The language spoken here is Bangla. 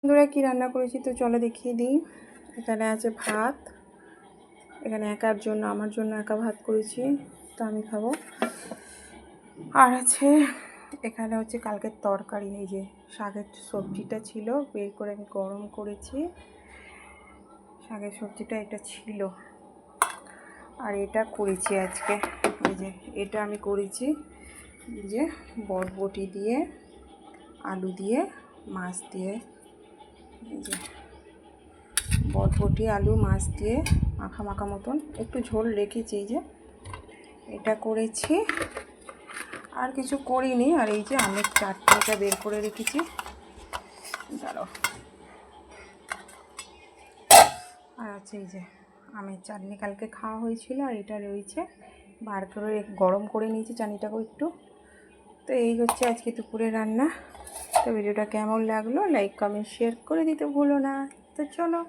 বন্ধুরা কি রান্না করেছি তো চলো দেখিয়ে দিই। এখানে আছে ভাত, এখানে একার জন্য আমার জন্য একা ভাত করেছি, তো আমি খাবো। আর আছে এখানে হচ্ছে কালকের তরকারি, এই যে শাকের সবজিটা ছিল, বের করে আমি গরম করেছি। শাকের সবজিটা এটা ছিল, আর এটা করেছি আজকে, এই যে এটা আমি করেছি এই যে বরবটি দিয়ে, আলু দিয়ে, মাছ দিয়ে, এই যে বরবটি আলু মাছ দিয়ে মাখা মাখা মতন একটু ঝোল রেখেছি, এই যে এটা করেছি। আর কিছু করিনি। আর এই যে আমের চাটনিটা বের করে রেখেছি, দাঁড়াও। আর আছে এই যে আমের চাটনি, কালকে খাওয়া হয়েছিল, আর এটা রয়েছে, বার করে গরম করে নিয়েছি চাটনিটাকেও একটু। তো এই হচ্ছে আজকে দুপুরে রান্না। তো ভিডিওটা কেমন লাগলো লাইক কমেন্ট শেয়ার করে দিতে ভুলো না। তো চলো।